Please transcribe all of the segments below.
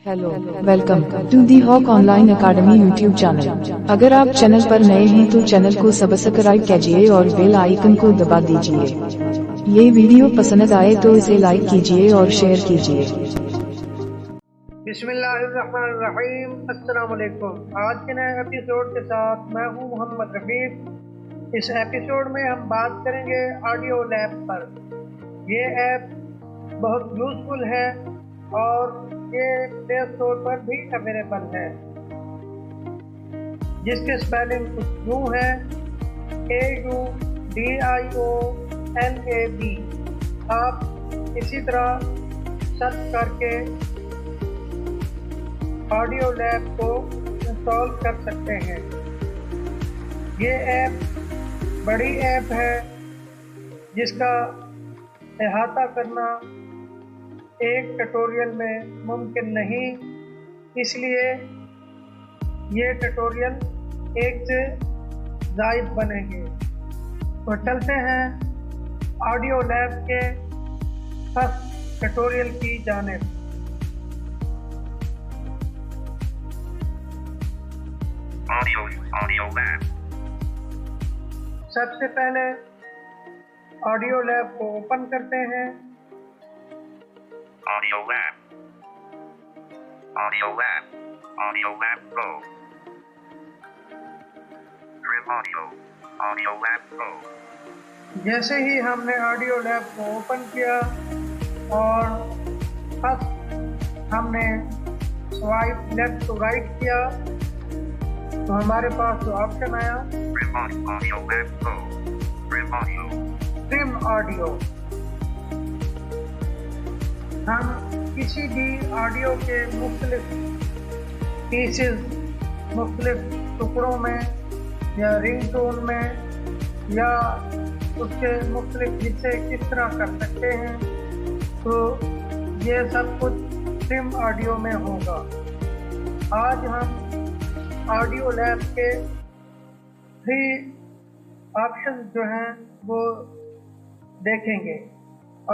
Hello, welcome to the Hawk Online Academy YouTube channel. अगर आप channel पर नए हैं तो चैनल को सब्सक्राइब कीजिए और बेल आइकन को दबा दीजिए। ये वीडियो पसंद आए तो इसे लाइक कीजिए और शेयर कीजिए। बिस्मिल्लाहिर्रहमानिर्रहीम। अस्सलाम वालेकुम। आज के नए एपिसोड के साथ मैं हूं मोहम्मद रफीक। इस एपिसोड में हम बात करेंगे ऑडियो लैब पर। ये ऐप बहुत यूज़फुल है और ये प्ले स्टोर पर भी अवेलेबल है, जिसके स्पेलिंग कुछ यूँ है: AUDIOLAB। आप इसी तरह सर्च करके ऑडियो लैब को इंस्टॉल कर सकते हैं। ये ऐप बड़ी ऐप है जिसका अहाता करना एक ट्यूटोरियल में मुमकिन नहीं, इसलिए ये ट्यूटोरियल एक से ज़ायद बनेंगे। तो चलते हैं ऑडियो लैब के फर्स्ट ट्यूटोरियल की जानिब। Audio lab. सबसे पहले ऑडियो लैब को ओपन करते हैं। Audio lab pro. Audio lab pro. जैसे ही हमने ऑडियो लैब को ओपन किया और फर्स्ट हमने स्वाइप लेफ्ट टू राइट किया तो हमारे पास जो ऑप्शन आया ट्रिम ऑडियो। हम किसी भी ऑडियो के मुख्तलिफ पीसेस, मुख्तलिफ टुकड़ों में या रिंगटोन में या उसके मुख्तलिफ हिस्से किस तरह कर सकते हैं, तो ये सब कुछ ट्रिम ऑडियो में होगा। आज हम ऑडियो लैब के 3 ऑप्शन जो हैं वो देखेंगे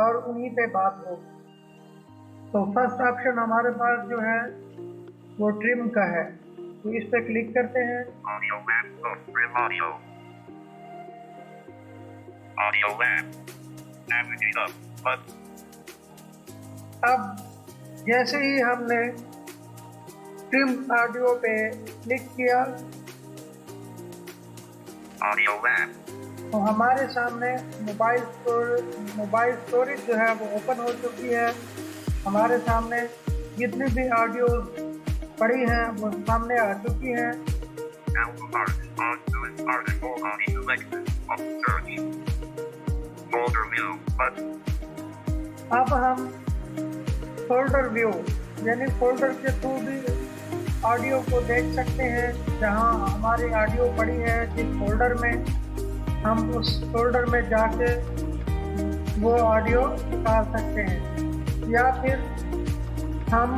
और उन्हीं पे बात होगी। तो फर्स्ट ऑप्शन हमारे पास जो है वो ट्रिम का है, तो इस पे क्लिक करते हैं। अब जैसे ही हमने ट्रिम ऑडियो पे क्लिक किया तो हमारे सामने मोबाइल स्टोरेज जो है वो ओपन हो चुकी है। हमारे सामने जितनी भी ऑडियो पड़ी हैं वो सामने आ चुकी हैं। अब हम फोल्डर व्यू यानी फोल्डर के थ्रू भी ऑडियो को देख सकते हैं। जहां हमारी ऑडियो पड़ी है जिस फोल्डर में, हम उस फोल्डर में जाके वो ऑडियो निकाल सकते हैं या फिर हम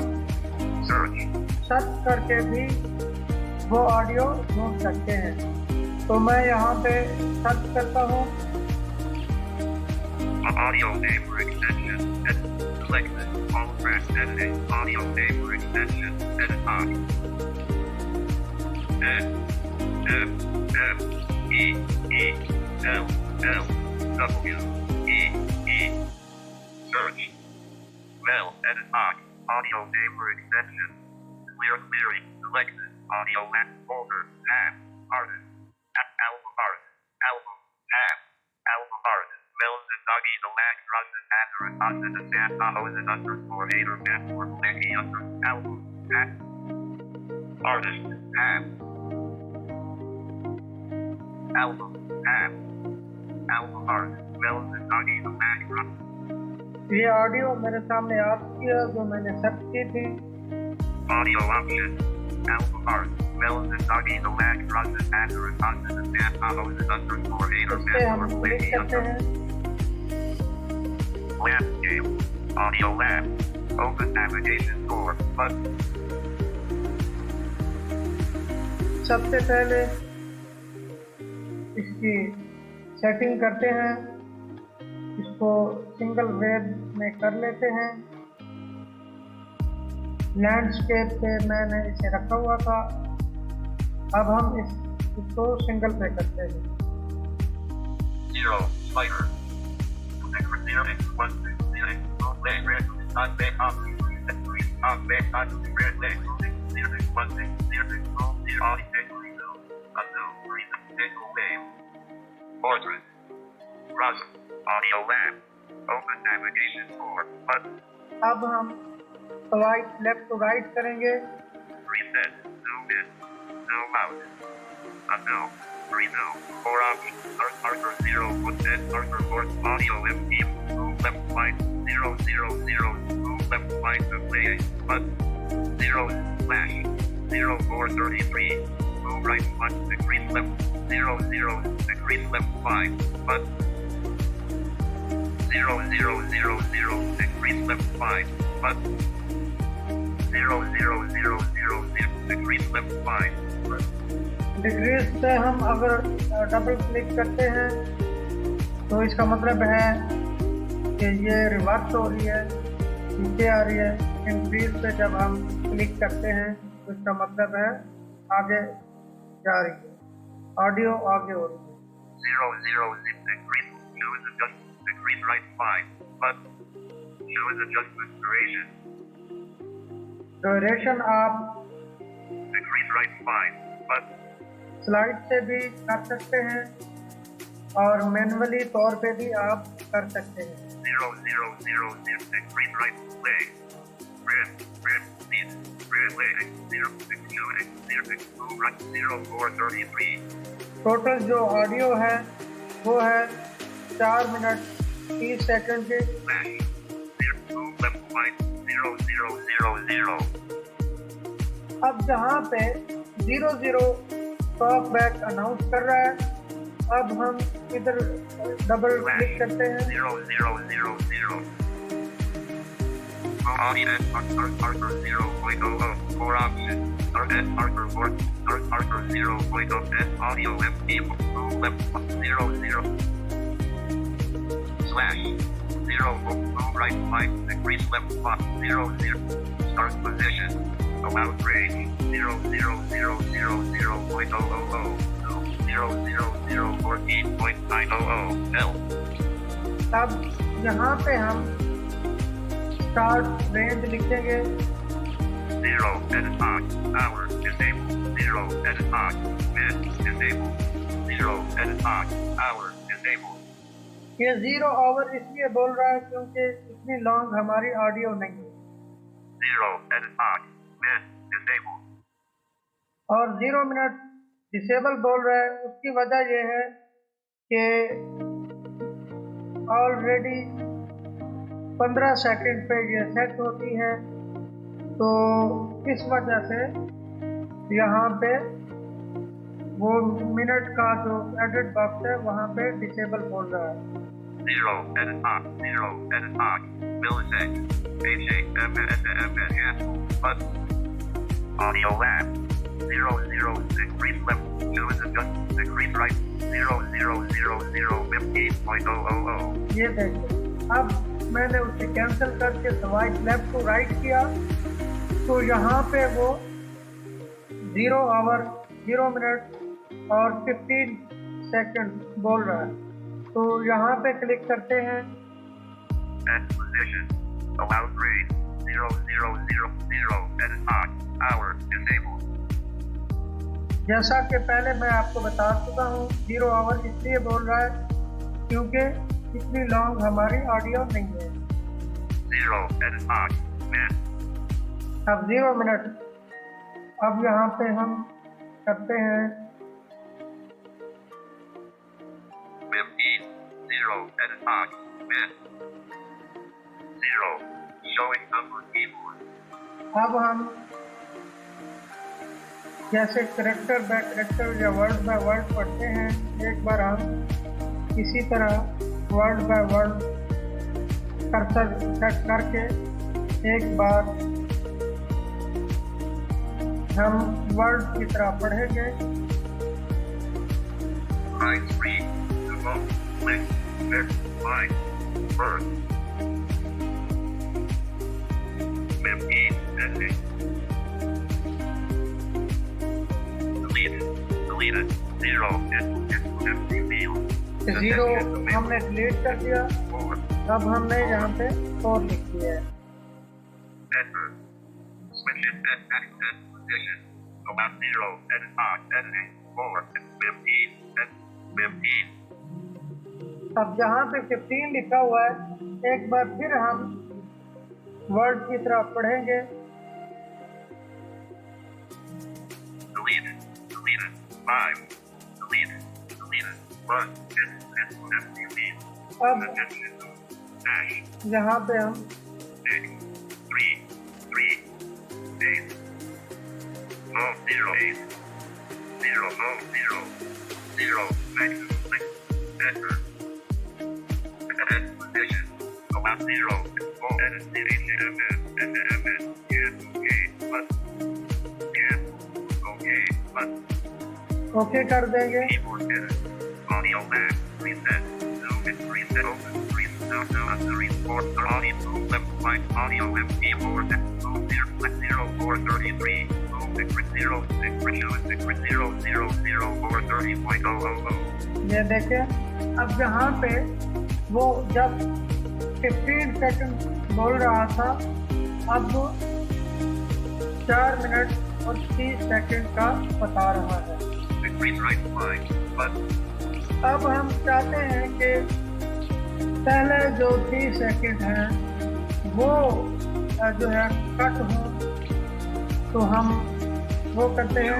सर्च करके भी वो ऑडियो ढूंढ सकते हैं। तो मैं यहाँ पे सर्च करता हूँ audio name extension selected all track editing audio name extension edit on M-E-E-L-L-W-E-E search Well, edit on audio name extension clearing selected audio left folder tab artist album Mel's and Doggy the Lag Russian Nazareth Austin and Dan Hosen _hater network Becky album artist tab album artist Mel's and Doggy the Lag Russian। ये audio मेरे सामने आ चुकी है जो मैंने search की थी। Audio option album art Mel's and Doggy the Lag Russian Nazareth Austin and Dan Hosen _hater network Becky Lab game audio lab open navigation door button। सबसे पहले इसकी सेटिंग करते हैं, इसको सिंगल वेब में कर लेते हैं। लैंडस्केप पे मैंने इसे रखा हुआ था। अब हम इसको सिंगल पे करते हैं। 0 spider. Zero X 1 6 0 X red red on back on back on red leg 0 X 1 6 0 X 0 unknown reason wave portrait browser audio lab open navigation for button. अब हम स्वाइप लेफ्ट टू राइट करेंगे। Reset, zoom in, zoom out, unknown, resume, 4 options, Arthur 0, footset, Arthur 4, audio MP, move left right, 0, 0, 0, move left right to play, button, 0, slash, 0, 4, 33, move right 1, decrease left, 0, 0, decrease left 5, button, 0, 0, 0, 0, decrease left 5, button, 0, 0, 0, 0, decrease left 5, decrease पे हम अगर double click करते हैं तो इसका मतलब है कि ये रिवर्स हो रही है, नीचे आ रही है। इंक्रीज पे जब हम क्लिक करते हैं तो इसका मतलब है आगे जा रही है, ऑडियो आगे हो रही है। 0, 0, decrease, choose adjustment, decrease right 5, but choose adjustment duration, duration आप decrease right 5, but स्लाइड से भी कर सकते हैं और मैनुअली तौर पे भी आप कर सकते हैं। 0, 0, 0, decrease right play, red, red, speed, red leg, 0, 6, 0, 0, move right, 0, 4, 33. Total जो ऑडियो है वो है 4 मिनट 30 सेकंड के। Slash, 0, move left right, 0, 0, 0, 0. अब जहाँ पे 0 टॉक बैक अनाउंस कर रहा है, अब हम इधर डबल क्लिक करते हैं। 0, 0, 0, 0. Audio Arthur 0.00, 4 options, Arthur 4, Arthur 0.0, audio left keyboard, move left 0, 0. Slash, 0, move right 5, decrease left 5, 0, 0. Start position, about range, 0, 0, 0, 0, 0.000, 0, 0, 0, 14.900, L. अब यहाँ पे हम स्टार्ट रेंज लिखेंगे। 0, edit on, hour, disabled, 0, edit on, mid, disabled, 0, edit on, hour, disabled. ये 0 our इसलिए बोल रहा है क्योंकि इतनी लॉन्ग हमारी ऑडियो नहीं है। 0, edit on, mid, disabled. और 0 मिनट डिसेबल बोल रहा है, उसकी वजह यह है कि ऑलरेडी 15 सेकंड पे ये सेट होती है, तो इस वजह से यहाँ पे वो मिनट का जो एडिट बॉक्स है वहाँ पे डिसेबल बोल रहा है। 0, edit on, 0, edit on, millisecond, HAMS, button, audio lab, 0, 0, decrease left, choose adjust, decrease right, 0, 0, 0, 0, 15.000. ये देखो, अब मैंने उसे कैंसिल करके स्वाइप लेफ्ट टू राइट किया तो यहाँ पे वो 0 आवर 0 मिनट और 15 सेकंड बोल रहा है। तो यहाँ पे क्लिक करते हैं। End position, allowed range, 0, 0, 0, 0, edit on, hour, disabled. जैसा कि पहले मैं आपको बता चुका हूँ, 0 आवर इसलिए बोल रहा है क्योंकि इतनी लॉन्ग हमारी ऑडियो नहीं है। 0, edit on, mid, अब 0 मिनट, अब यहाँ पे हम करते हैं 15, 0, edit on, mid, 0, showing number keyboard. अब हम जैसे करेक्टर बाय करेक्टर या वर्ड बाय वर्ड पढ़ते हैं, एक बार हम इसी तरह word by word cursor set करके एक बार हम वर्ड की तरह पढ़ेंगे। Right 3, to vote, link, next, line, first. 15, Editing. Deleted. 0. Empty field. 0 हमने डिलीट कर दिया। 4. अब हमने यहाँ पे 4 लिख दिया है। Enter. Switch it. Edit. Position. About 0. Edit. Editing. 4. 15. 15. अब जहाँ पे 15 लिखा हुआ है, एक बार फिर हम वर्ड की तरफ पढ़ेंगे। Deleted. 5. Deleted. 1. Empty field. अब Dash. यहाँ पे हम 6. 3. 8. 0. 8. 0. 0. 6. Enter. Edit position. About 0. 4. Edit. Okay कर देंगे। Keyboard edit. Audio back. Reset. Zoom in. Reset. Open. Reset. Report. Audio. Zoom left. Right. Audio left. Keyboard. Zoom 0.0433. Zoom 6.0. ये देखें, अब जहाँ पे वो जब 15 सेकंड बोल रहा था, अब 4 मिनट और 30 सेकंड का बता रहा है। अब हम चाहते हैं कि पहले जो 30 सेकंड है वो जो है कट हो, तो हम वो करते हैं।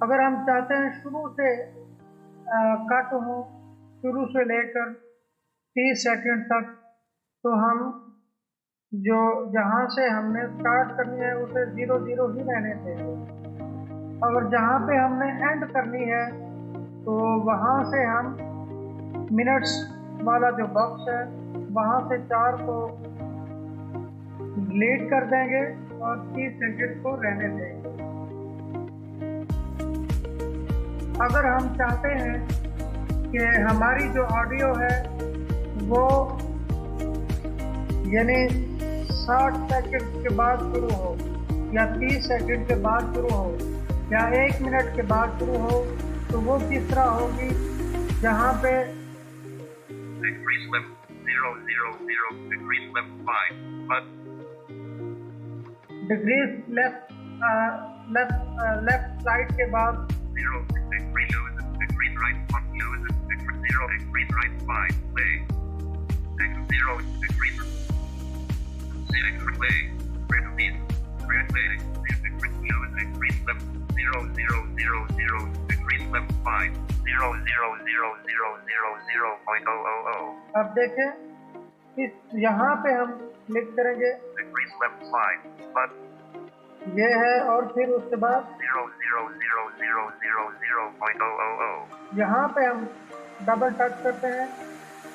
अगर हम चाहते हैं शुरू से कट हो, शुरू से लेकर 30 सेकंड तक, तो हम जो जहाँ से हमने स्टार्ट करनी है उसे 0 0 ही रहने देंगे। अगर जहाँ पे हमने एंड करनी है तो वहाँ से हम मिनट्स वाला जो बॉक्स है वहाँ से 4 को डिलीट कर देंगे और 30 सेकंड को रहने देंगे। अगर हम चाहते हैं कि हमारी जो ऑडियो है वो यानी 60 सेकंड के बाद शुरू हो या 30 सेकंड के बाद शुरू हो या 1 मिनट के बाद शुरू हो, तो वो किस तरह होगी, जहाँ पे डिक्रीज लेफ्ट साइड के बाद 0.00000.000. अब देखें, इस यहाँ पे हम क्लिक करेंगे, ये है, और फिर उसके बाद 0.00000.000. यहाँ पे हम डबल टच करते हैं।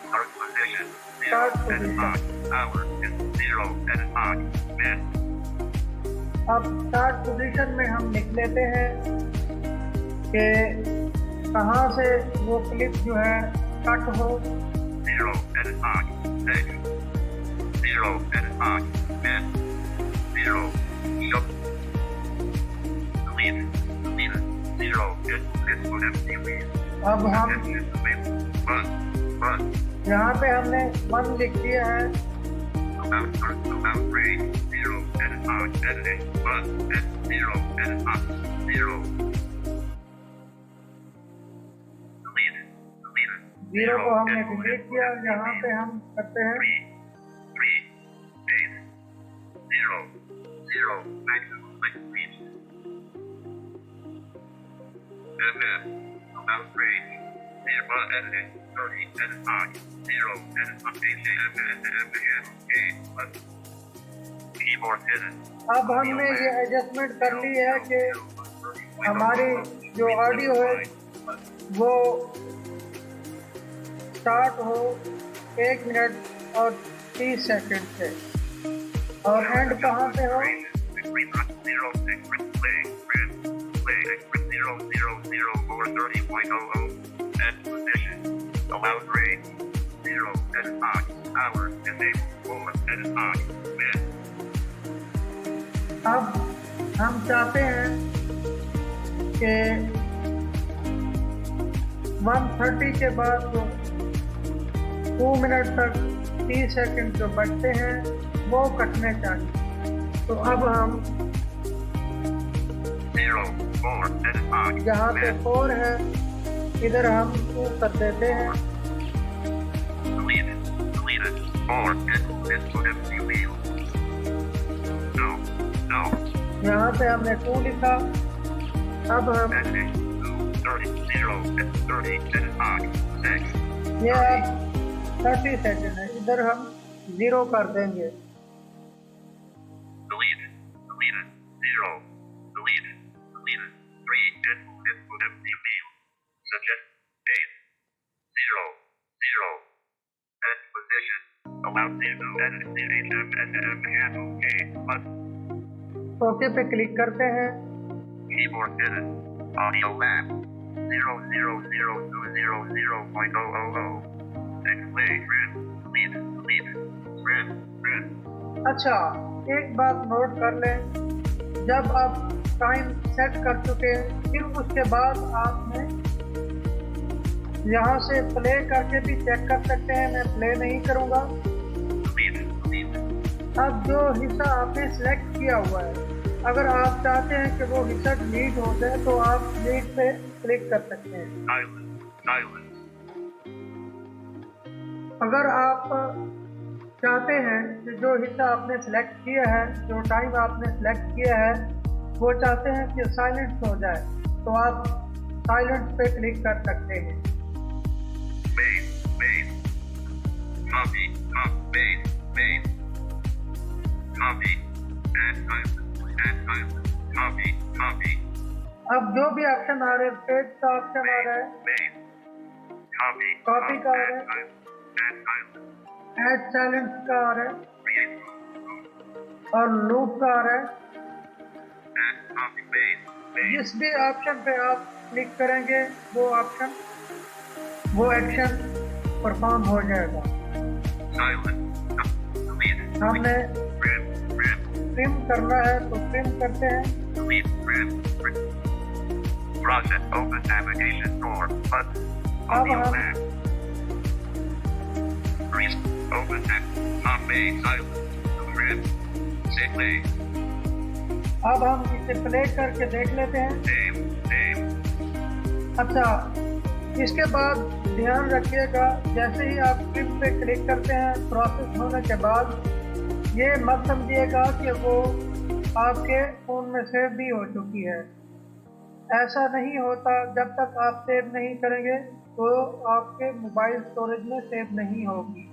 Start position. Start 0 and position. on. Hour is 0 and on. Minute. अब स्टार्ट पोजीशन में हम लिख लेते हैं कि कहाँ से वो क्लिप जो है कट हो। 0 and on. 6. 0 and on. Minute. 0. Jump. Delete. 0. It's empty lead. अब हम 1. यहाँ पे हमने 1 लिख दिया है। About rate. 0 and on. Editing. 1 and 0 and on. 0. Deleted. 0 को हमने डिलीट किया। यहाँ पे हम करते हैं 3, 8, 0, 0, maximum speed. MM, about range, nearby editing, 30 and on, 0 and on, HAM, keyboard hidden. अब हमने ये एडजस्टमेंट कर ली है कि हमारी जो ऑडियो है वो स्टार्ट हो 1 मिनट और 30 सेकंड से, और एंड कहाँ पे हो। 0 edit box. Power disable 4 edit box. Mid. अब हम चाहते हैं कि 130 के बाद 2 मिनट तक 30 सेकंड जो बचते हैं वो कटने चाहिए। तो अब हम 0 4 edit box. यहाँ पे 4 है, इधर हम 2 कर देते हैं। Deleted. Deleted. 4 input empty wheel. No. No. यहाँ पे हमने 2 लिखा। अब हम Ending. 30 0 30 edit box. 6. ये अब 30 सेकंड है, इधर हम 0 कर देंगे। Deleted. Deleted. 0. Deleted. Deleted. 3 input empty wheel. Suggest 8. 0. 0. Edit position. Allow 0 edit CHM and M handle K button. Okay पे क्लिक करते हैं। Keyboard edit. Audio lamp. 0002000.000. Display red. Delete. Delete. Red. Red. अच्छा, एक बात नोट कर लें, जब आप टाइम सेट कर चुके हैं फिर उसके बाद आपने यहाँ से प्ले करके भी चेक कर सकते हैं। मैं प्ले नहीं करूँगा। Delete. Delete. अब जो हिस्सा आपने सेलेक्ट किया हुआ है, अगर आप चाहते हैं कि वो हिस्सा डिलीट हो जाए तो आप डिलीट पे क्लिक कर सकते हैं। Silence. Silence. अगर आप चाहते हैं कि जो हिस्सा आपने सेलेक्ट किया है, जो टाइम आपने सेलेक्ट किया है, वो चाहते हैं कि साइलेंट हो जाए, तो आप साइलेंट पे क्लिक कर सकते हैं। Space. Space. Copy. Space. Space. Copy. Add silence. Add silence. Copy. Copy. अब जो भी ऑप्शन आ रहे हैं, पेज का ऑप्शन आ रहा है, Space. Copy. Copy का आ Add रहा है। silence. Add silence. Add silence का आ रहा है Create. और लूप का आ रहा है। Add copy paste. Paste. जिस भी ऑप्शन पे आप क्लिक करेंगे वो एक्शन परफॉर्म हो जाएगा। Silence. Delete. हमने Red. Red. ट्रिम करना है तो ट्रिम करते हैं। Delete. Red. Red. Process. Open navigation door. Button. अब Audio हम lamp. Crease. Open text. Copy. Silence. Red. Say. अब हम इसे प्ले करके देख लेते हैं। Name. Name. अच्छा, इसके बाद ध्यान रखिएगा, जैसे ही आप ट्रिम पे क्लिक करते हैं प्रोसेस होने के बाद, ये मत समझिएगा कि वो आपके फ़ोन में सेव भी हो चुकी है। ऐसा नहीं होता, जब तक आप सेव नहीं करेंगे तो आपके मोबाइल स्टोरेज में सेव नहीं होगी।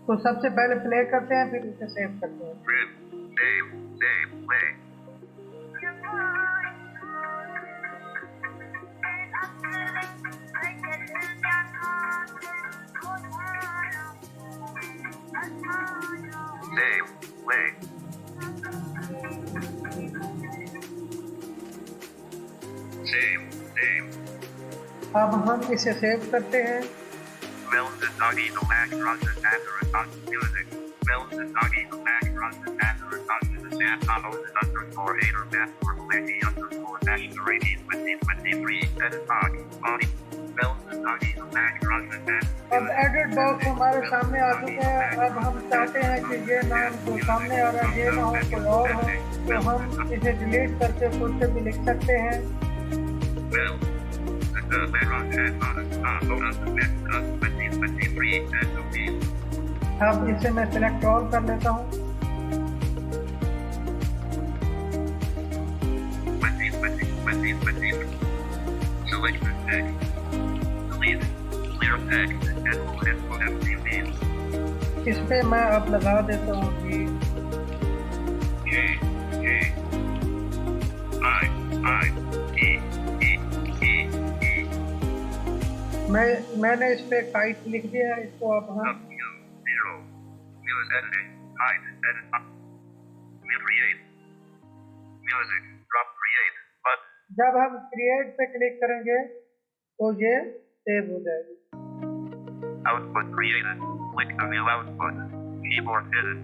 तो सबसे पहले प्ले करते हैं, फिर उसे सेव करते हैं। Red. Name. Name. Play. Name. Play. Name. Name. अब हम इसे सेव करते हैं। Mel's and Doggy the Mac runs and Nazareth on music. Mel's and Doggy the Mac runs and Nazareth on the Santa Moses _8 or Master Lady _National 2023 edit box. Body. Mel's and Doggy the Mac runs and अब edit box हमारे सामने आ चुके हैं। अब हम चाहते हैं कि ये नाम जो सामने आ रहा है ये ना हो, कोई और हो, तो हम इसे डिलीट करके खुद से भी लिख सकते हैं। Mel. The background and bonus 2023 SOP. अब इसे मैं सिलेक्ट ऑल कर लेता हूँ। 2023. Select the text. Delete. Clear text. Input empty field. इस पे मैं अब लगा देता हूँ कि J. J. I. E. E. E. E. मैंने इस पे काइट लिख दिया है। इसको अब हम W. 0. Music editing. Hide. Edit. Create. Music. Drop. Create. Button. जब हम क्रिएट पे क्लिक करेंगे तो ये सेव हो जाएगी। Output created. Click to view output. Keyboard hidden.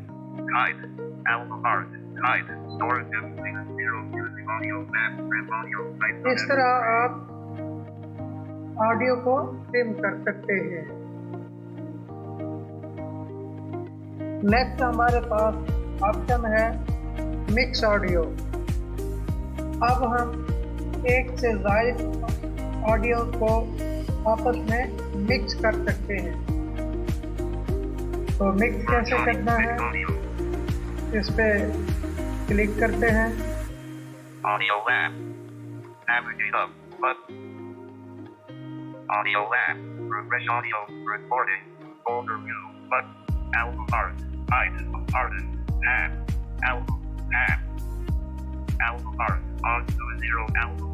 Guide. Album art. Guide. Storage empty. 0 using audio map. Trim audio. इस तरह आप ऑडियो को ट्रिम कर सकते हैं। नेक्स्ट हमारे पास ऑप्शन है मिक्स ऑडियो। अब हम एक से ज़ायद ऑडियो को आपस में मिक्स कर सकते हैं। तो मिक्स कैसे करना है, इस पे क्लिक करते हैं। Audio lab. Navigate up. Button. Audio lab. Refresh audio. Recording. Folder view. Button. Album art. Item. Artist. Tab. Album. Tab. Album art. On to 0. Album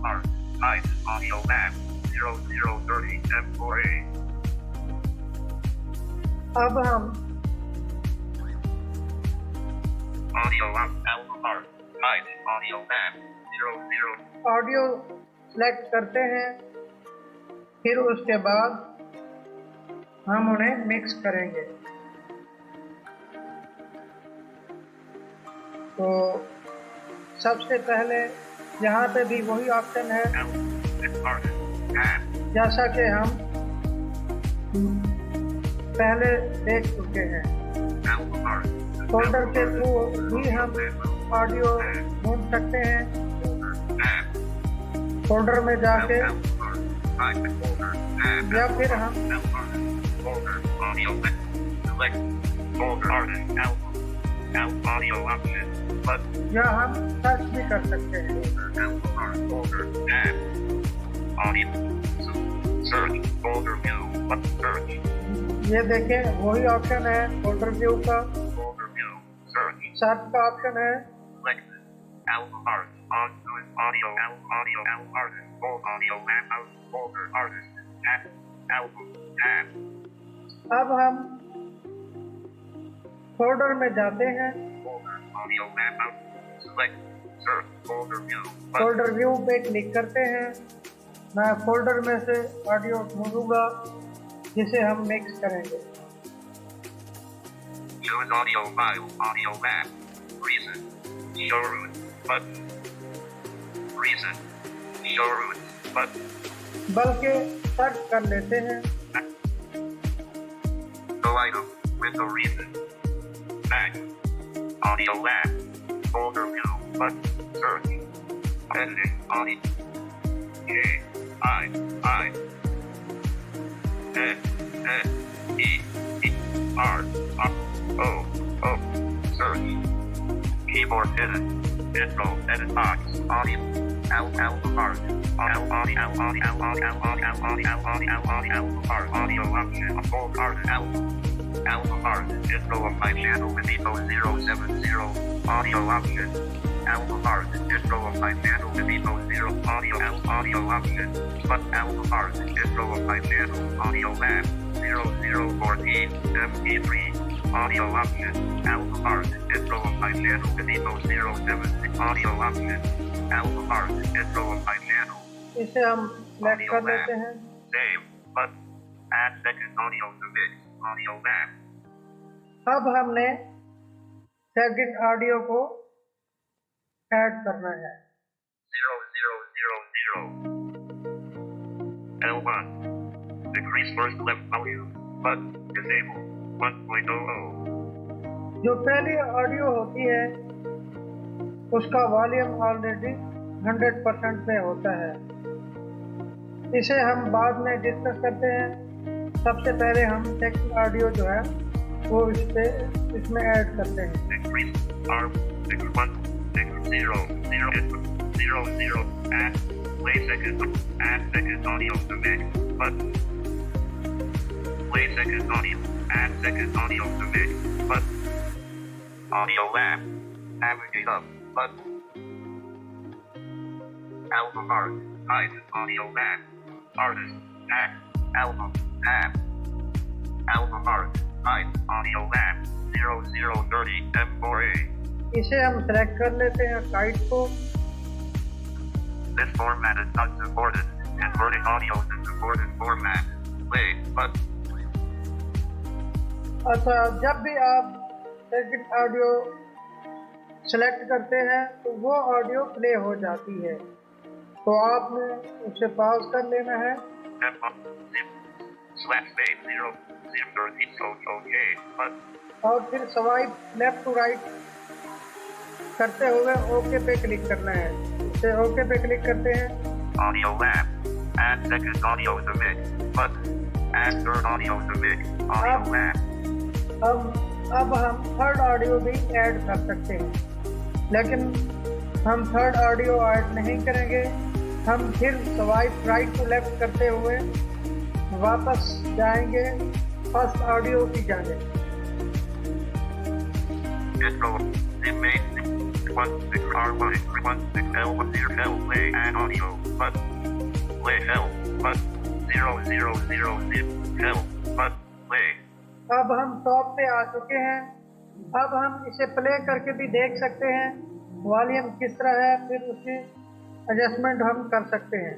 art. Item. Audio lab. 0030 M4A. अब हम Audio lab. Album art. Item. Audio lab. 00. Audio select करते हैं, फिर उसके बाद हम उन्हें mix करेंगे। तो सबसे पहले यहाँ पे भी वही ऑप्शन है जैसा कि हम पहले देख चुके हैं। फोल्डर के थ्रू भी हम ऑडियो ढूंढ सकते हैं। फोल्डर में जाके या फिर हम या हम सर्च भी कर सकते हैं। ये देखें वही ऑप्शन है फोल्डर व्यू का। सर्च का ऑप्शन है। अब हम फोल्डर में जाते हैं। फोल्डर व्यू पे क्लिक करते हैं। मैं फोल्डर में से ऑडियो ढूंढूंगा जिसे हम मिक्स करेंगे। Use audio file, audio map, reason, show route, button, reason, show route, button. बल्कि सर्च कर लेते हैं। No item, window reason, back, audio lab, folder view, button, search, editing, audio, K, I, N, E, R, O, search, keyboard hidden, intro, edit box, audio, audio art, audio option, full art, album art, intro of my channel with Evo 070, audio option, album art, intro of my channel with Evo 0, audio option, but album art, intro of my channel, audio lab, 0014, MP3, audio option, album art, intro of my channel with Evo 070, audio option, album art, intro of my channel. इसे हम select कर लेते हैं। Save, but add second audio to mix, audio lab. अब हमने second audio को add करना है। 0000 L1 decrease first left volume, but disable 1.00. जो पहली ऑडियो होती है उसका वॉल्यूम ऑलरेडी 100% पे होता है। इसे हम बाद में डिस्कस करते हैं। सबसे पहले हम सेकंड ऑडियो जो है वो इसमें ऐड करते हैं। Decrease R 616000 add play second audio to mix, but play second audio, add second audio to mix, but audio lab, navigate up, but album art, hide audio lab, artist, add, album, tab, album art, hide audio lab, 0030 M4A. इसे हम select कर लेते हैं kite को। This format is not supported. Converting audio to supported format. Play, but अच्छा, जब भी आप सेकंड ऑडियो सेलेक्ट करते हैं तो वो ऑडियो प्ले हो जाती है, तो आपने उसे पॉज कर लेना है और फिर स्वाइप लेफ्ट टू राइट करते हुए ओके पे क्लिक करना है। इसे ओके पे क्लिक करते हैं। Audio lab. Add second audio to mix. Button. Add third audio to mix. Audio lab. अब हम थर्ड ऑडियो भी ऐड कर सकते हैं, लेकिन हम थर्ड ऑडियो ऐड नहीं करेंगे। हम फिर स्वाइप राइट टू लेफ्ट करते हुए वापस जाएंगे फर्स्ट ऑडियो की जाने। Intro. Image. 16R1. 16L10L. Play add audio. Button. Play L. Button. 0000. L. Button. Play. अब हम टॉप पे आ चुके हैं। अब हम इसे प्ले करके भी देख सकते हैं वॉल्यूम किस तरह है, फिर उसकी एडजस्टमेंट हम कर सकते हैं।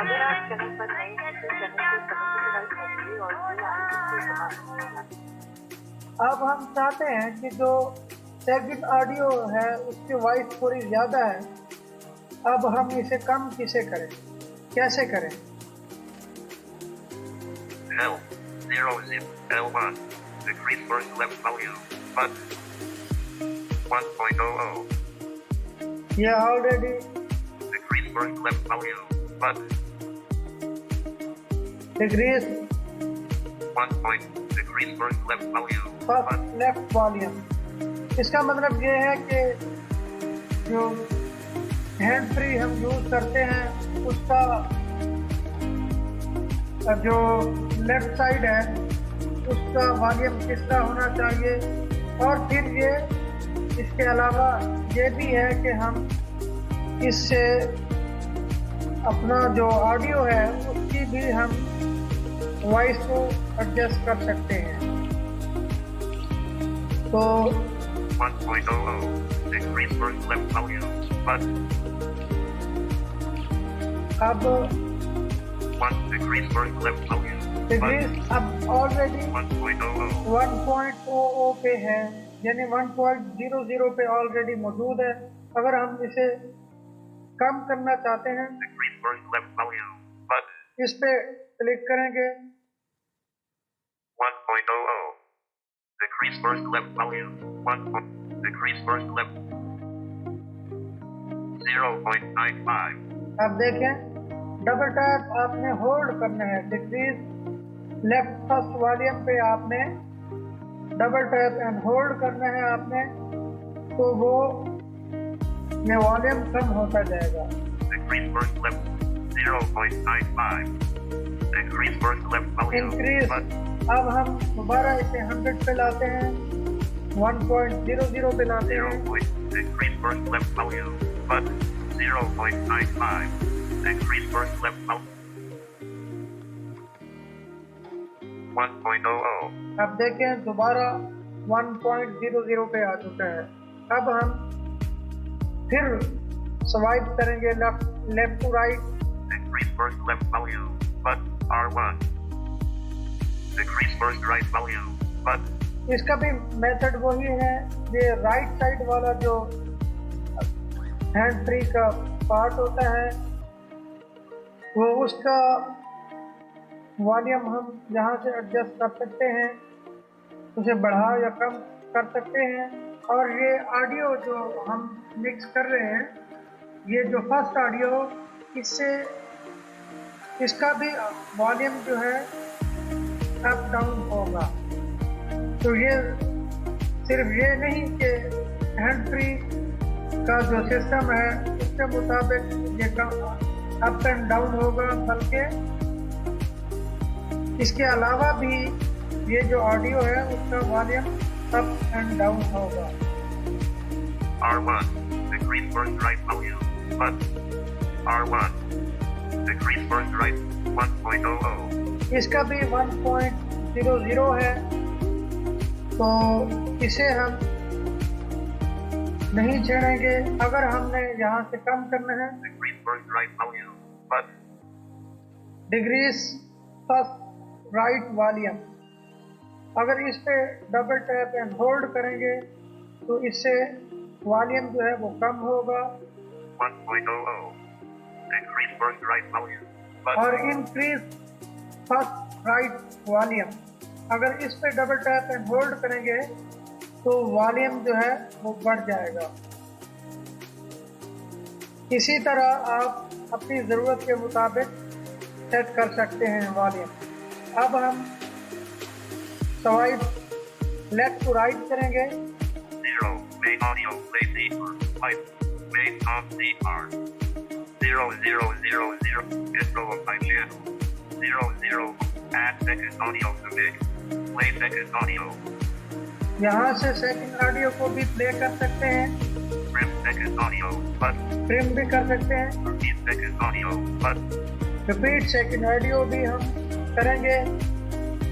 अगर आप चैनल पर नए हैं तो चैनल को सब्सक्राइब करिए और बेल आइकन को दबाइए। अब हम चाहते हैं कि जो सेकंड ऑडियो है उसकी वॉइस थोड़ी ज़्यादा है। अब हम इसे कम कैसे करें? L. 0 zip. L1. Decrease first left volume. Button. 1.00. ये already Decrease first left volume. Button. Decrease 1 point. Decrease first left volume. First Button. Left volume. इसका मतलब ये है कि जो हैंड फ्री हम यूज़ करते हैं उसका जो लेफ्ट साइड है उसका वॉल्यूम किस तरह होना चाहिए। और फिर ये इसके अलावा ये भी है कि हम इससे अपना जो ऑडियो है उसकी भी हम वॉइस को एडजस्ट कर सकते हैं। तो 1.00. Decrease first left volume. Button. अब 1. Decrease first left volume. Button. Decrease अब ऑलरेडी 1.00. 1.00 पे है, यानी 1.00 पे ऑलरेडी मौजूद है। अगर हम इसे कम करना चाहते हैं Decrease first left volume. Button. इस पे क्लिक करेंगे। 1.00. Decrease first left volume. 1. Decrease first left. 0.95. अब देखें, डबल टैप आपने होल्ड करना है। डिक्रीज लेफ्ट फर्स्ट वॉल्यूम पे आपने डबल टैप एंड होल्ड करना है आपने, तो वो ये वॉल्यूम कम होता जाएगा। Decrease first left. 0.95. Decrease first left volume. Increase Button. अब हम दोबारा इसे 100 पे लाते हैं, 1.00 पे लाते 0. हैं। Decrease first left volume. Button. 0.95. Decrease first left volume. 1.00. अब देखें दोबारा 1.00 पे आ चुका है। अब हम फिर स्वाइप करेंगे left to right. Decrease first left volume. Button. R1. Decrease first right volume. Button. इसका भी मेथड वही है। ये राइट साइड वाला जो हैंड फ्री का पार्ट होता है वो उसका वॉल्यूम हम यहाँ से एडजस्ट कर सकते हैं, उसे बढ़ा या कम कर सकते हैं। और ये ऑडियो जो हम मिक्स कर रहे हैं, ये जो फर्स्ट ऑडियो, इससे इसका भी वॉल्यूम जो है अप डाउन होगा। तो ये सिर्फ ये नहीं कि हैंड फ्री का जो सिस्टम है उसके मुताबिक ये अप एंड डाउन होगा, बल्कि इसके अलावा भी ये जो ऑडियो है उसका वॉल्यूम अप एंड डाउन होगा। R1. Decrease first right volume. Button. R1. Decrease first right. 1.00. इसका भी 1.00 है, तो इसे हम नहीं छेड़ेंगे। अगर हमने यहाँ से कम करना है Decrease first right volume. Button. Decrease first right volume. अगर इस पे डबल टैप एंड होल्ड करेंगे तो इससे वॉल्यूम जो है वो कम होगा 1.00. Increase first right volume. और Button. Increase first right volume. अगर इस पे डबल टैप एंड होल्ड करेंगे तो वॉल्यूम जो है वो बढ़ जाएगा। इसी तरह आप अपनी ज़रूरत के मुताबिक सेट कर सकते हैं वॉल्यूम। अब हम स्वाइप लेफ्ट टू राइट करेंगे 0. Main audio. Play deeper. Pipe. Main off CR. 0 0 0 0. Intro of my channel. 0 0. Add second audio to mix. Play second audio. यहाँ से सेकंड ऑडियो को भी प्ले कर सकते हैं, Trim second audio. Button. Trim भी कर सकते हैं, Repeat second audio. Button. Repeat second audio भी हम करेंगे।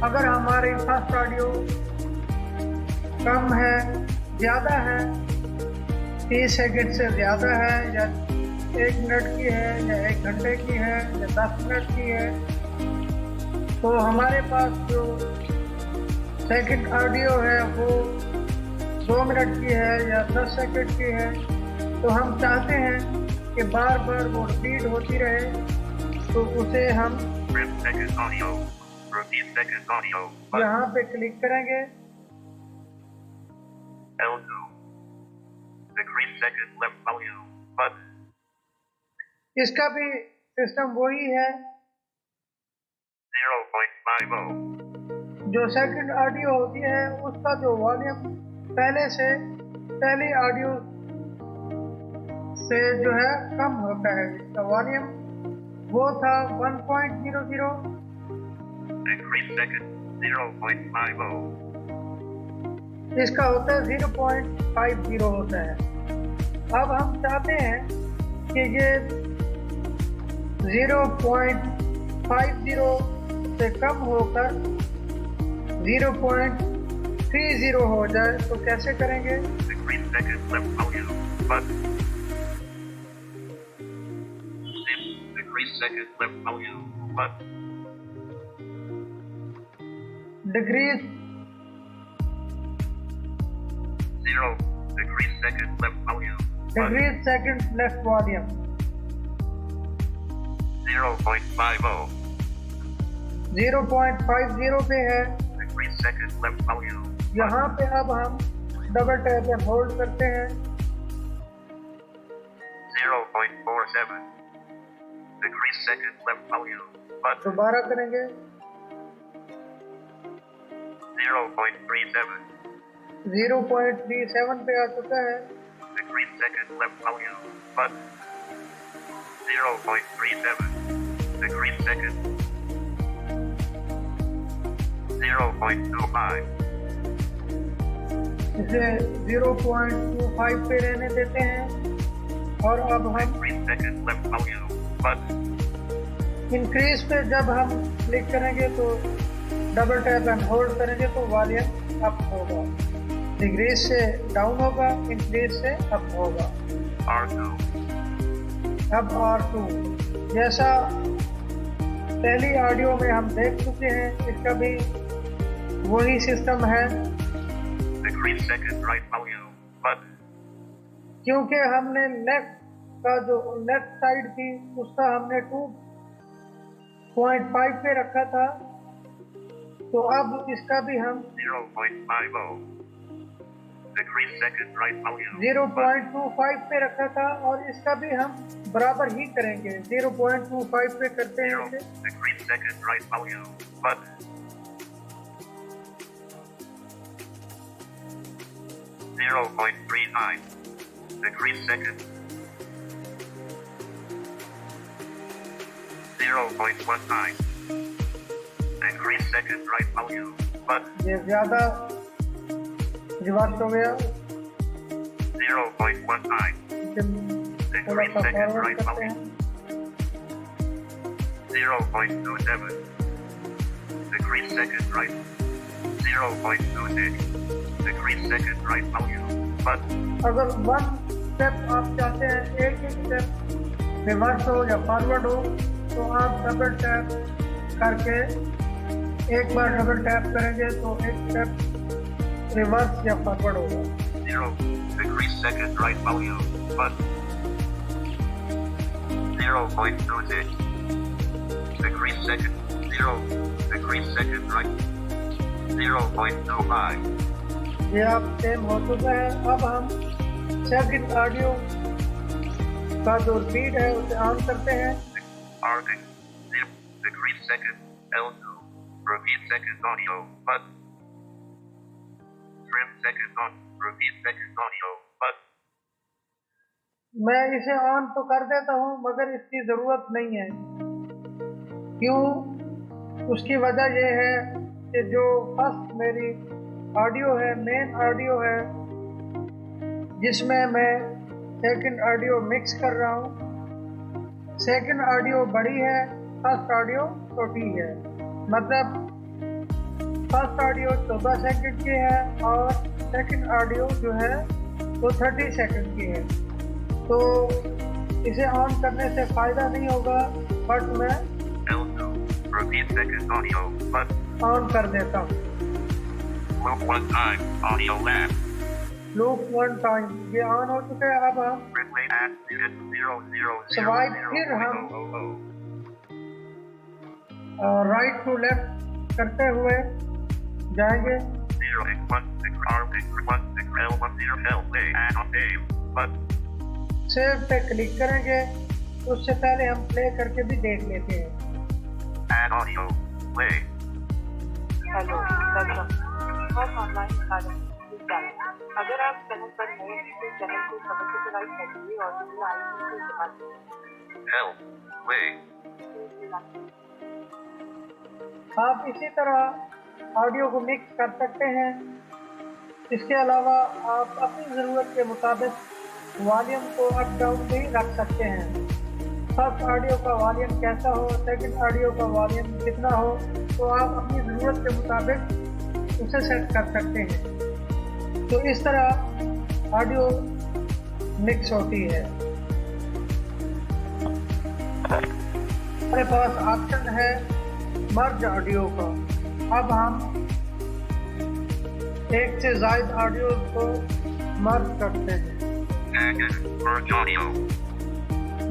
अगर हमारी फर्स्ट ऑडियो कम है, ज़्यादा है, 30 सेकंड से ज़्यादा है, या 1 मिनट की है, या 1 घंटे की है, या 10 मिनट की है, तो हमारे पास जो सेकंड ऑडियो है वो 2 मिनट की है या 10 सेकंड की है, तो हम चाहते हैं कि बार बार वो रिपीट होती रहे, तो उसे हम Trim second audio. Repeat second audio. Button. यहाँ पे क्लिक करेंगे। L2. Decrease second left volume. Button. इसका भी सिस्टम वही है, 0.50. जो सेकंड ऑडियो होती है उसका जो वॉल्यूम पहली ऑडियो से जो है कम होता है, इसका वॉल्यूम वो था 1.00, Decrease second 0.50. इसका होता है 0.50 होता है। अब हम चाहते हैं कि ये 0.50 से कम होकर 0.30 हो जाए, तो कैसे करेंगे? Decrease second left volume. Button. Decrease second left volume. Button. Decrease 0. Decrease second left volume. Button. Decrease second left volume 0.50. 0.50 पे है। Decrease second left volume. यहाँ पे अब हम डबल टैप एंड होल्ड करते हैं 0.47. Decrease second left volume. Button. दोबारा करेंगे 0.37. 0.37 पे आ चुका है। Decrease second left volume. Button. 0.37. Decrease second. 0.25. इसे 0.25 पे रहने देते हैं और अब हम Decrease second left volume. Button. Increase पे जब हम क्लिक करेंगे तो डबल टैप एंड होल्ड करेंगे तो वॉल्यूम अप होगा, डिक्रीज से डाउन होगा, इंक्रीज से अप होगा। R2. अब R2 जैसा पहली ऑडियो में हम देख चुके हैं, इसका भी वही सिस्टम है। Decrease second right volume. Button. क्योंकि हमने लेफ्ट का जो लेफ्ट साइड थी उसका हमने 2.5 पे रखा था, तो अब इसका भी हम 0.50. Decrease second right volume. 0.25 पे रखा था और इसका भी हम बराबर ही करेंगे, 0.25 पे करते हैं 0. इसे। Decrease second right volume. Button. 0.39. Decrease second. 0.19. Increase second right volume. Button. ये ज्यादा रिवर्स हो गया, 0.19. इसे थोड़ा सा फॉरवर्ड करते हैं। 0.27. Decrease second right. 0.26. Decrease second right volume. Button. अगर 1 स्टेप आप चाहते हैं, एक स्टेप रिवर्स हो या फॉरवर्ड हो, तो आप डबल टैप करके एक बार डबल टैप करेंगे तो एक स्टेप रिवर्स या फॉरवर्ड होगा। 0 degrees second right volume button 0.26 degrees second 0 degrees second right 0.25 ये आप सेम हो चुका है। अब हम सेकंड ऑडियो का जो स्पीड है उसे ऑन करते हैं। Arctic 0 degrees second L2 repeat second audio button trim second on repeat second audio button मैं इसे ऑन तो कर देता हूँ मगर इसकी ज़रूरत नहीं है। क्यों? उसकी वजह यह है कि जो फर्स्ट मेरी ऑडियो है, मेन ऑडियो है, जिसमें मैं सेकंड ऑडियो मिक्स कर रहा हूँ, सेकंड ऑडियो बड़ी है, फर्स्ट ऑडियो छोटी है। मतलब फर्स्ट ऑडियो 14 सेकंड की है और सेकंड ऑडियो जो है वो 30 सेकंड की है। तो इसे ऑन करने से फ़ायदा नहीं होगा, बट मैं L2 repeat second audio button on कर देता हूँ। loop one time audio lab loop one time ये ऑन हो चुका है। अब हम replay at 0 Swipe फिर हम राइट टू लेफ्ट करते हुए जाएंगे। 0 1 6 R 1 6 L 1 0 L play and on save button save पे क्लिक करेंगे। उससे पहले हम प्ले करके भी देख लेते हैं। add audio play hello, welcome Hawk online academy channel. अगर आप चैनल पर नए हैं तो चैनल को सब्सक्राइब करिए और बेल आइकन को दबा दीजिए। L play आप इसी तरह ऑडियो को मिक्स कर सकते हैं। इसके अलावा आप अपनी ज़रूरत के मुताबिक वॉल्यूम को अप डाउन भी रख सकते हैं। फर्स्ट ऑडियो का वॉल्यूम कैसा हो, सेकंड ऑडियो का वॉल्यूम कितना हो, तो आप अपनी ज़रूरत के मुताबिक उसे सेट कर सकते हैं। तो इस तरह ऑडियो मिक्स होती है। हमारे पास ऑप्शन है मर्ज ऑडियो का। अब हम एक से ज़ायद ऑडियो को मर्ज करते हैं। and merge audio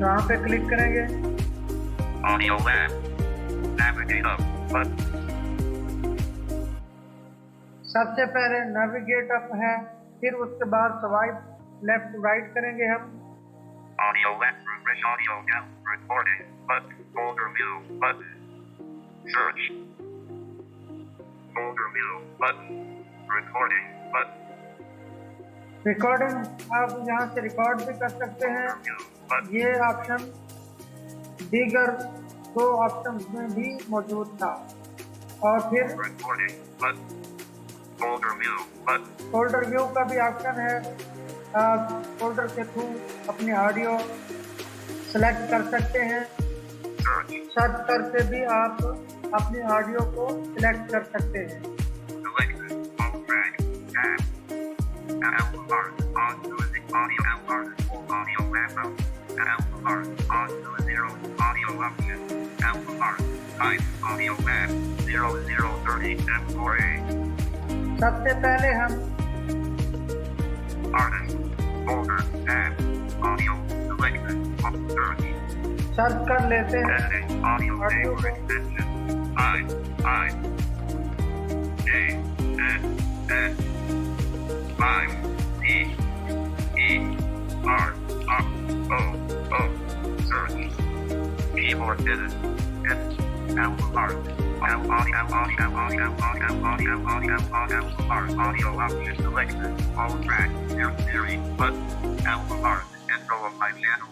यहाँ पे क्लिक करेंगे। audio lab navigate up button सबसे पहले नेविगेट अप है, फिर उसके बाद स्वाइप लेफ्ट टू राइट करेंगे हम। audio lab refresh audio down recording button folder view button search folder view button recording button recording आप यहाँ से रिकॉर्ड भी कर सकते हैं। view button ये ऑप्शन दीगर दो ऑप्शन में भी मौजूद था। और फिर recording button folder view button folder view का भी ऑप्शन है। आप फोल्डर के थ्रू अपनी ऑडियो सेलेक्ट कर सकते हैं। search सर्च करके भी आप अपनी ऑडियो को सिलेक्ट कर सकते हैं। selected on track tab album art on music audio album art full audio lab album art on to 0 audio option album art type audio lab 0030 M4A सबसे पहले हम artist folder tab audio selected on search search कर लेते हैं। editing audio Audio name extension I J N N 5 D E R R O O search keyboard edit album art audio option selected all track series button album art intro of my channel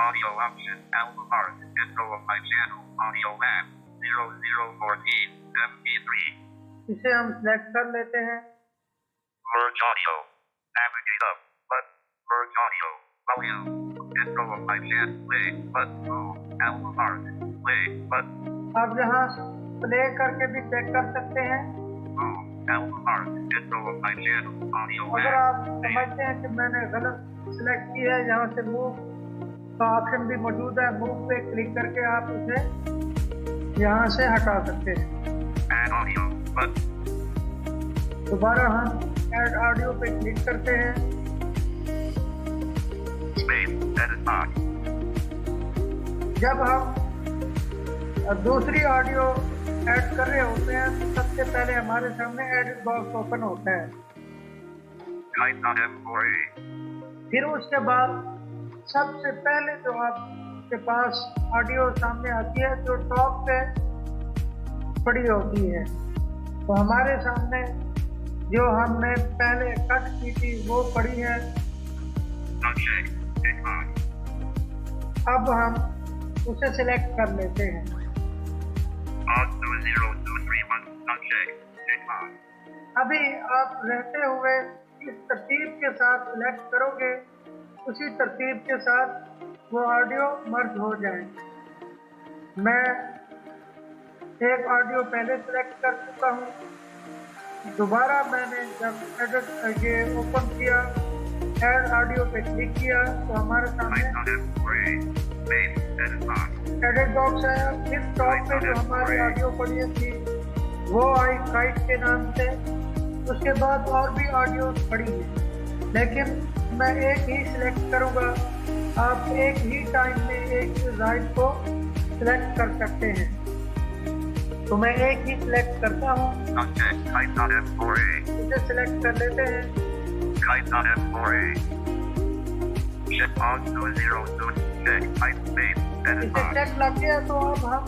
audio option album art intro of my channel audio lab 0014 MP3 इसे हम select कर लेते हैं। merge audio navigate up but merge audio volume intro of my channel play but album art play but आप यहाँ play करके भी check कर सकते हैं। album art intro of my channel audio अगर lab आप समझते हैं कि मैंने गलत सिलेक्ट की है, यहाँ से मूव का ऑप्शन भी मौजूद है। मूव पे क्लिक करके आप उसे यहाँ से हटा सकते हैं। Add audio button. दोबारा हम ऐड ऑडियो पे क्लिक करते हैं। Space. Edit box. जब हम दूसरी ऑडियो ऐड कर रहे होते हैं तो सबसे पहले हमारे सामने एडिट बॉक्स ओपन होता है। Kite.m4a. फिर उसके बाद सबसे पहले जो आपके पास ऑडियो सामने आती है जो टॉप पे पड़ी होती है, तो हमारे सामने जो हमने पहले कट की थी वो पड़ी है। Uncheck. Tick box. अब हम उसे सिलेक्ट कर लेते हैं। Odd 20231. Uncheck. Tick box. अभी आप रहते हुए इस तरतीब के साथ सिलेक्ट करोगे, उसी तरतीब के साथ वो ऑडियो मर्ज हो जाएंगे। मैं एक ऑडियो पहले सिलेक्ट कर चुका हूँ। दोबारा मैंने जब एडिट ये ओपन किया, ऐड ऑडियो पे क्लिक किया तो हमारे सामने Kite.m4a. Space. Edit box. Edit box आया। फिर टॉप पे जो हमारी ऑडियो पड़ी थी वो आई काइट के नाम से। उसके बाद और भी ऑडियो पड़ी है, लेकिन मैं एक ही सिलेक्ट करूँगा। आप एक ही टाइम में एक डिज़ाइन को सिलेक्ट कर सकते हैं, तो मैं एक ही सिलेक्ट करता हूँ। Uncheck. Kite.m4a. इसे सिलेक्ट कर लेते हैं। Kite.m4a. Check box 202. Check. Kite space. Edit इसे box. चेक लग गया तो अब हम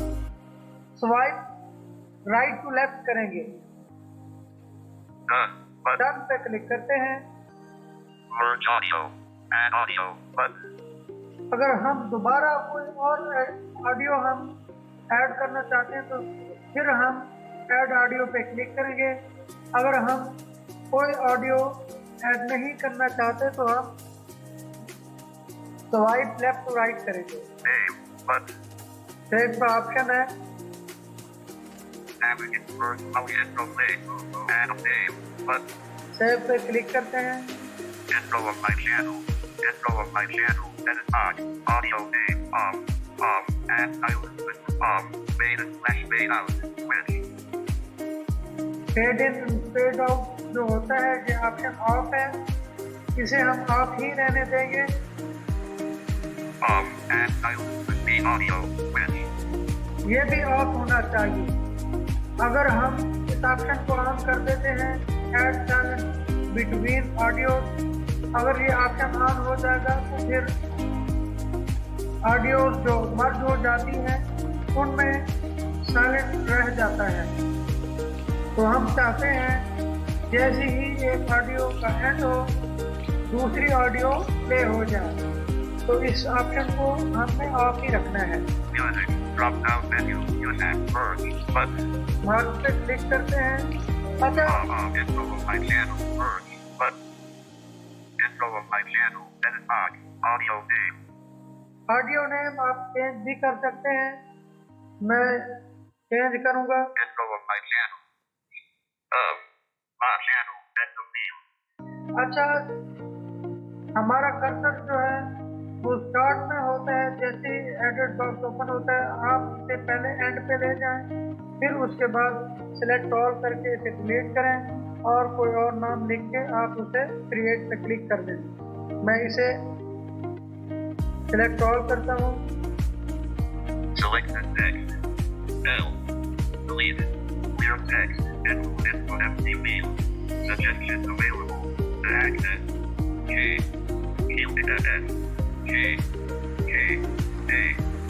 स्वाइप राइट टू लेफ्ट करेंगे। Done. Button. डन पे क्लिक करते हैं। Merge audio. Add audio button. अगर हम दोबारा कोई और ऑडियो हम ऐड करना चाहते हैं तो फिर हम ऐड ऑडियो पे क्लिक करेंगे। अगर हम कोई ऑडियो ऐड नहीं करना चाहते तो हम स्वाइप लेफ्ट टू राइट करेंगे। Save button. सेव का ऑप्शन है। Navigate first function from play. Add save button. Save पे क्लिक करते हैं। Intro of my channel. Intro of my channel. Edit box. Audio name off. Off. Add title switch off. Fade in slash fade out. Switch. Fade in fade out जो होता है ये option of है, इसे हम of ही रहने देंगे। Off. Add title switch the audio. Switch. ये भी ऑफ होना चाहिए। अगर हम इस ऑप्शन को ऑन कर देते हैं ऐड साइलेंट बिटवीन ऑडियो, अगर ये ऑप्शन ऑन हो जाएगा तो फिर ऑडियो जो मर्ज हो जाती हैं उनमें साइलेंट रह जाता है। तो हम चाहते हैं जैसे ही एक ऑडियो का एंड हो दूसरी ऑडियो प्ले हो जाए, तो इस ऑप्शन को हमने ऑफ ही रखना है। Music. Drop down menu. Use and merge button. Mark पे क्लिक करते हैं। अच्छा, Intro of my channel. Merge button. Intro of my channel. Edit box. Audio name. Audio name आप चेंज भी कर सकते हैं। मैं चेंज करूंगा। Intro of my channel. My channel. Intro name. अच्छा, हमारा कर्सर जो है वो स्टार्ट में होता है। जैसे एडिट बॉक्स ओपन होता है आप इसे पहले एंड पे ले जाएं, फिर उसके बाद सिलेक्ट ऑल करके इसे क्रिएट करें और कोई और नाम लिख के आप उसे क्रिएट पे क्लिक कर दें। मैं इसे सिलेक्ट ऑल करता हूँ। Select the text. L. Deleted. Clear text. Input empty mail. Suggestions available. Access. J. QFS. J. K. A.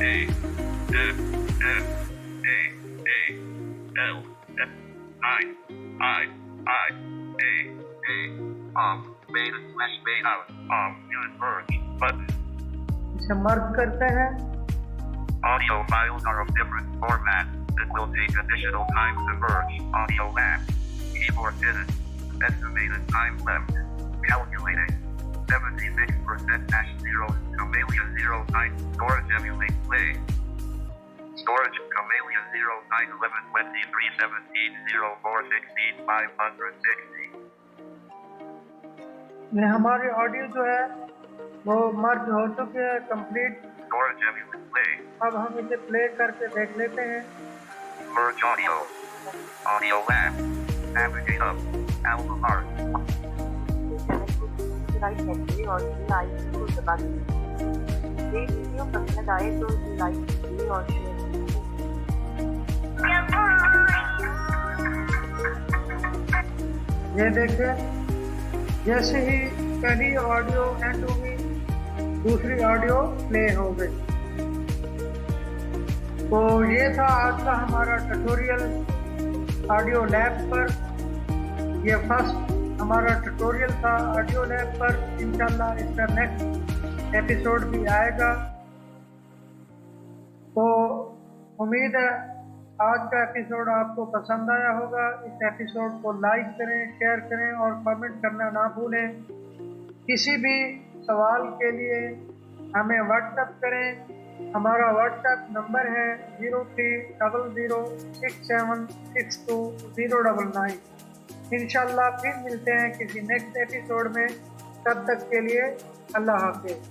A. F. F. A. A. L. F. I. I. I. A. A. Fade slash fade out. Use merge button. इसे मर्ज करते हैं। Audio files are of different formats. It will take additional time to merge. Audio map. Keyboard hidden. Estimated time left. Calculating. 76%-0. Chameleon 09. Storage emulate play. Storage Chameleon 091123170416 560. ये हमारी audio जो है वो मर्ज हो चुकी है कंप्लीट। Storage emulate play. अब हम इसे प्ले करके देख लेते हैं। Merge audio. Audio lab. Navigator. Album art. Channel को सब्सक्राइब करिए और बेल आइकन को दबा दीजिए। ये वीडियो पसंद आए तो लाइक कीजिए और शेयर कीजिए। ये देखें, जैसे ही पहली ऑडियो एंड हुई, दूसरी ऑडियो प्ले हो गई। तो ये था आज का हमारा ट्यूटोरियल ऑडियो लैब पर। ये फर्स्ट हमारा ट्यूटोरियल था ऑडियो लैब पर। इंशाल्लाह इसका नेक्स्ट एपिसोड भी आएगा। तो उम्मीद है आज का एपिसोड आपको पसंद आया होगा। इस एपिसोड को लाइक करें, शेयर करें और कमेंट करना ना भूलें। किसी भी सवाल के लिए हमें व्हाट्सएप करें। हमारा व्हाट्सएप नंबर है 030067620099। इंशाल्लाह फिर मिलते हैं किसी नेक्स्ट एपिसोड में। तब तक के लिए अल्लाह हाफिज़।